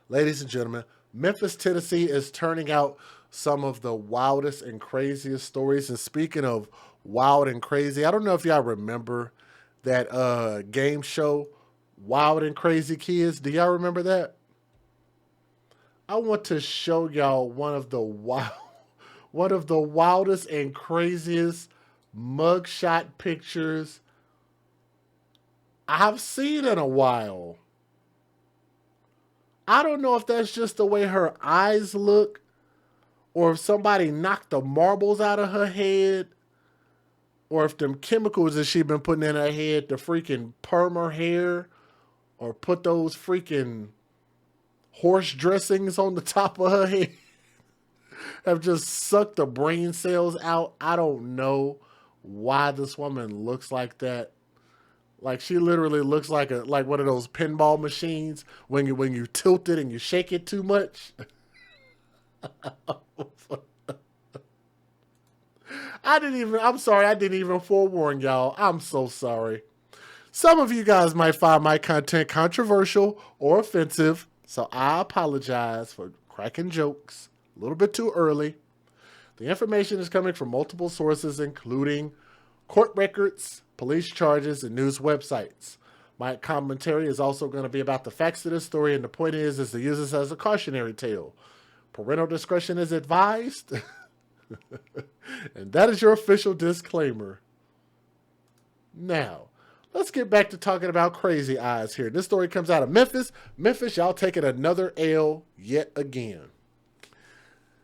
Ladies and gentlemen, Memphis, Tennessee is turning out some of the wildest and craziest stories. And speaking of wild and crazy, I don't know if y'all remember that game show, Wild and Crazy Kids. Do y'all remember that? I want to show y'all one of the wildest and craziest mugshot pictures I've seen in a while. I don't know if that's just the way her eyes look or if somebody knocked the marbles out of her head or if them chemicals that she been putting in her head to freaking perm her hair or put those freaking horse dressings on the top of her head have just sucked the brain cells out. I don't know why this woman looks like that. Like she literally looks like one of those pinball machines when you tilt it and you shake it too much. I'm sorry, I didn't even forewarn y'all. I'm so sorry. Some of you guys might find my content controversial or offensive, so I apologize for cracking jokes a little bit too early. The information is coming from multiple sources, including court records, police charges, and news websites. My commentary is also going to be about the facts of this story, and the point is to use this as a cautionary tale. Parental discretion is advised, and that is your official disclaimer. Now, let's get back to talking about crazy eyes here. This story comes out of Memphis. Memphis, y'all taking another L yet again.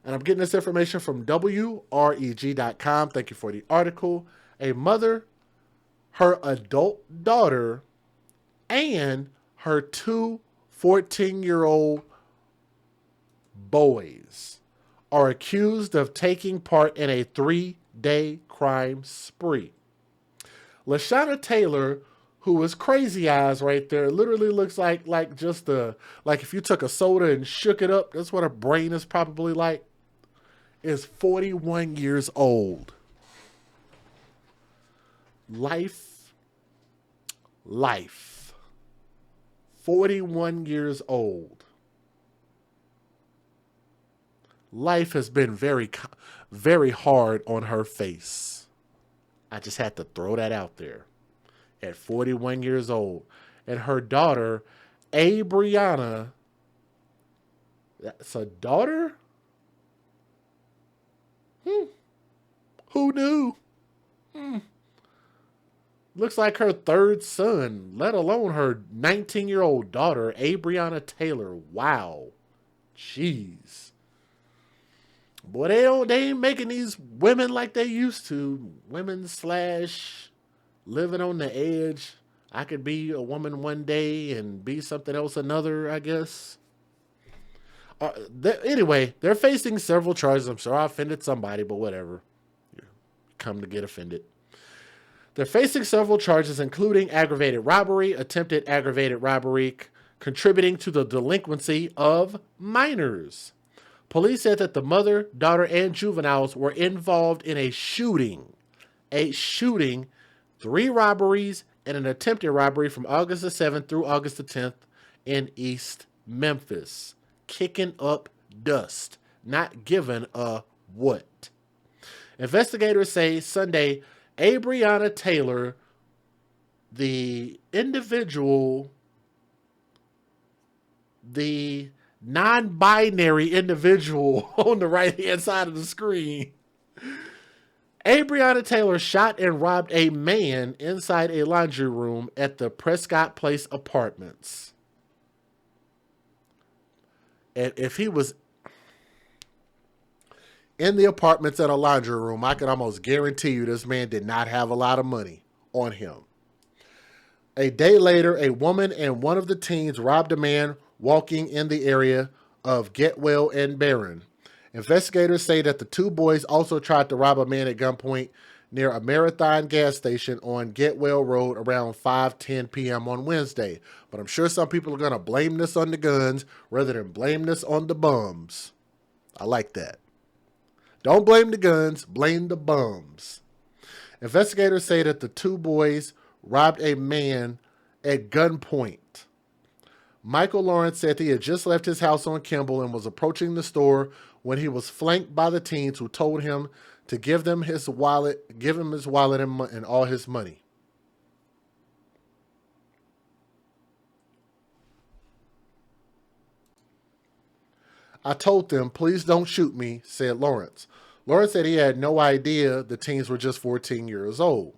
And I'm getting this information from WREG.com. Thank you for the article. A mother, her adult daughter, and her two 14-year-old boys are accused of taking part in a 3-day crime spree. Lashana Taylor, who was crazy eyes right there, literally looks like like if you took a soda and shook it up, that's what her brain is probably like, is 41 years old. Life. 41 years old. Life has been very hard on her face. I just had to throw that out there. At 41 years old. And her daughter, Abriana, that's a daughter? Who knew? Looks like her third son, let alone her 19-year-old daughter, Abriana Taylor. Wow. Jeez. Boy, they ain't making these women like they used to. Women slash living on the edge. I could be a woman one day and be something else another, I guess. Anyway, they're facing several charges. I'm sure I offended somebody, but whatever. Come to get offended. They're facing several charges, including aggravated robbery, attempted aggravated robbery, contributing to the delinquency of minors. Police said that the mother, daughter, and juveniles were involved in a shooting, 3 robberies, and an attempted robbery from August the 7th through August the 10th in East Memphis. Kicking up dust, not giving a what. Investigators say Sunday, Abriana Taylor, the individual, the non-binary individual on the right-hand side of the screen, Abriana Taylor shot and robbed a man inside a laundry room at the Prescott Place Apartments. And if he was in the apartments at a laundry room, I can almost guarantee you this man did not have a lot of money on him. A day later, a woman and one of the teens robbed a man walking in the area of Getwell and Barron. Investigators say that the 2 boys also tried to rob a man at gunpoint near a Marathon gas station on Getwell Road around 5:10 p.m. on Wednesday. But I'm sure some people are going to blame this on the guns rather than blame this on the bums. I like that. Don't blame the guns, blame the bums. Investigators say that the 2 boys robbed a man at gunpoint. Michael Lawrence said he had just left his house on Kimball and was approaching the store when he was flanked by the teens who told him to give him his wallet and all his money. I told them, please don't shoot me, said Lawrence. Lawrence said he had no idea the teens were just 14 years old.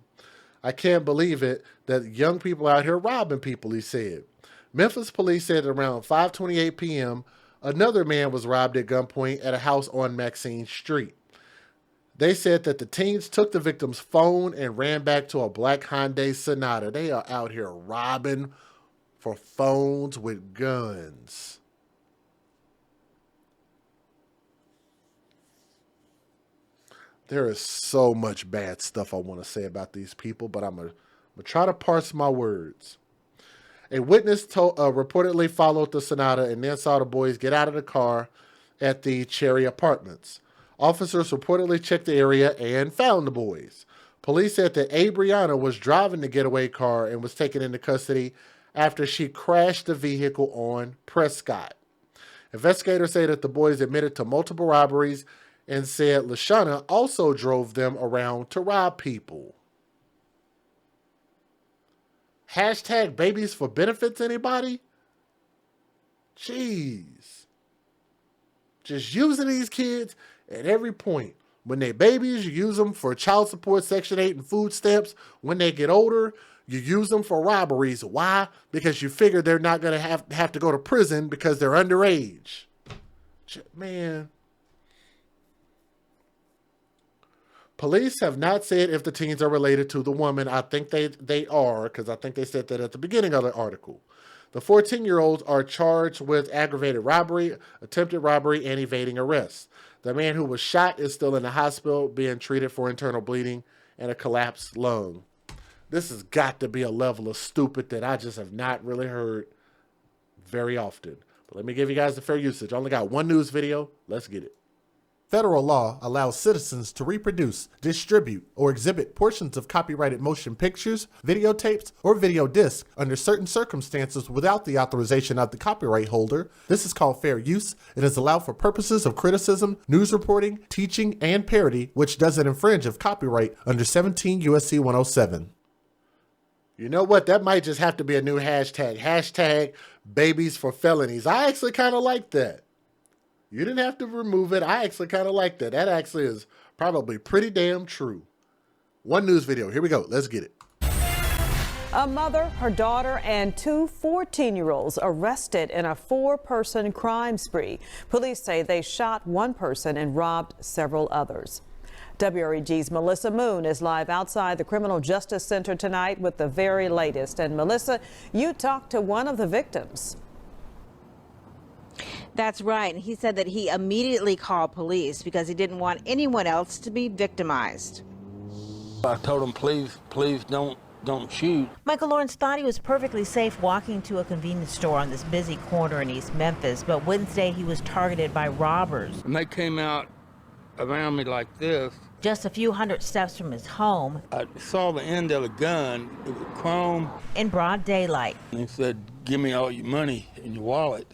I can't believe it that young people out here robbing people, he said. Memphis police said around 5:28 p.m., another man was robbed at gunpoint at a house on Maxine Street. They said that the teens took the victim's phone and ran back to a black Hyundai Sonata. They are out here robbing for phones with guns. There is so much bad stuff I want to say about these people, but I'm going to try to parse my words. A witness reportedly followed the Sonata and then saw the boys get out of the car at the Cherry Apartments. Officers reportedly checked the area and found the boys. Police said that Abriana was driving the getaway car and was taken into custody after she crashed the vehicle on Prescott. Investigators say that the boys admitted to multiple robberies and said LaShawna also drove them around to rob people. Hashtag babies for benefits, anybody? Jeez. Just using these kids at every point. When they're babies, you use them for child support, Section 8, and food stamps. When they get older, you use them for robberies. Why? Because you figure they're not going to have to go to prison because they're underage. Man. Police have not said if the teens are related to the woman. I think they are, because I think they said that at the beginning of the article. The 14-year-olds are charged with aggravated robbery, attempted robbery, and evading arrest. The man who was shot is still in the hospital being treated for internal bleeding and a collapsed lung. This has got to be a level of stupid that I just have not really heard very often. But let me give you guys the fair usage. I only got one news video. Let's get it. Federal law allows citizens to reproduce, distribute, or exhibit portions of copyrighted motion pictures, videotapes, or video discs under certain circumstances without the authorization of the copyright holder. This is called fair use. It is allowed for purposes of criticism, news reporting, teaching, and parody, which doesn't infringe of copyright under 17 U.S.C. 107. You know what? That might just have to be a new hashtag. Hashtag babies for felonies. I actually kind of like that. You didn't have to remove it. I actually kind of like that. That actually is probably pretty damn true. One news video. Here we go. Let's get it. A mother, her daughter, and two 14-year-olds arrested in a 4-person crime spree. Police say they shot one person and robbed several others. WREG's Melissa Moon is live outside the Criminal Justice Center tonight with the very latest. And Melissa, you talked to one of the victims. That's right. He said that he immediately called police because he didn't want anyone else to be victimized. I told him, please don't shoot. Michael Lawrence thought he was perfectly safe walking to a convenience store on this busy corner in East Memphis, but Wednesday he was targeted by robbers. And they came out around me like this. Just a few hundred steps from his home. I saw the end of the gun. It was chrome. In broad daylight. And he said, give me all your money in your wallet.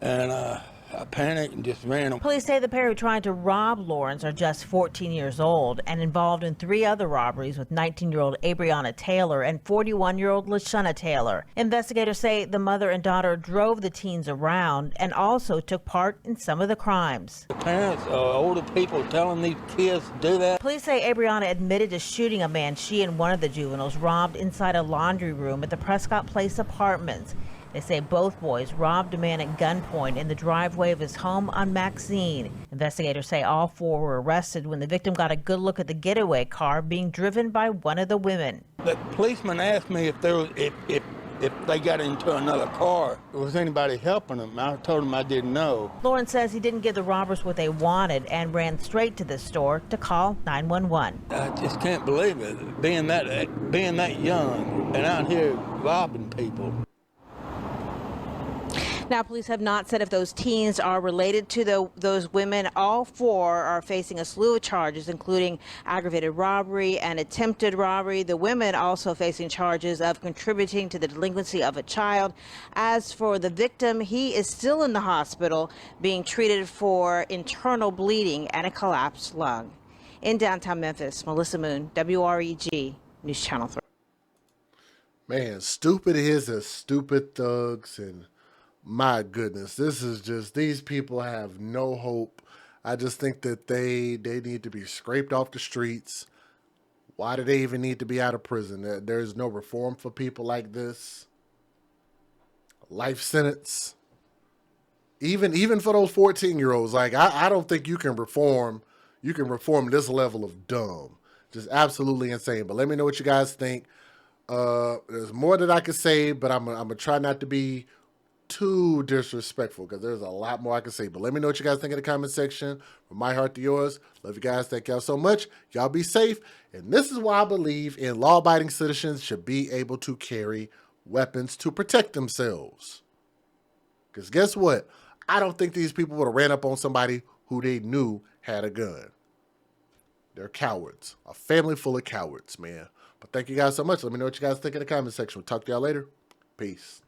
And I panicked and just ran. Police say the pair who tried to rob Lawrence are just 14 years old and involved in 3 other robberies with 19-year-old Abriana Taylor and 41-year-old LaShawna Taylor. Investigators say the mother and daughter drove the teens around and also took part in some of the crimes. The parents are older people telling these kids to do that. Police say Abriana admitted to shooting a man she and one of the juveniles robbed inside a laundry room at the Prescott Place Apartments. They say both boys robbed a man at gunpoint in the driveway of his home on Maxine. Investigators say all 4 were arrested when the victim got a good look at the getaway car being driven by one of the women. The policeman asked me if they got into another car, was anybody helping them. I told him I didn't know. Lawrence says he didn't give the robbers what they wanted and ran straight to the store to call 911. I just can't believe it, being that young and out here robbing people. Now, police have not said if those teens are related to those women. All four are facing a slew of charges, including aggravated robbery and attempted robbery. The women also facing charges of contributing to the delinquency of a child. As for the victim, he is still in the hospital being treated for internal bleeding and a collapsed lung. In downtown Memphis, Melissa Moon, WREG, News Channel 3. Man, stupid is as stupid thugs, and my goodness, this is just, these people have no hope. I just think that they need to be scraped off the streets. Why do they even need to be out of prison? There's no reform for people like this. Life sentence. Even for those 14-year-olds, like I don't think you can reform this level of dumb. Just absolutely insane. But let me know what you guys think. There's more that I could say, but I'm gonna try not to be too disrespectful because there's a lot more I can say. But let me know what you guys think in the comment section. From my heart to yours. Love you guys. Thank y'all so much. Y'all be safe. And this is why I believe in law-abiding citizens should be able to carry weapons to protect themselves. Because guess what? I don't think these people would have ran up on somebody who they knew had a gun. They're cowards. A family full of cowards, man. But thank you guys so much. Let me know what you guys think in the comment section. We'll talk to y'all later. Peace.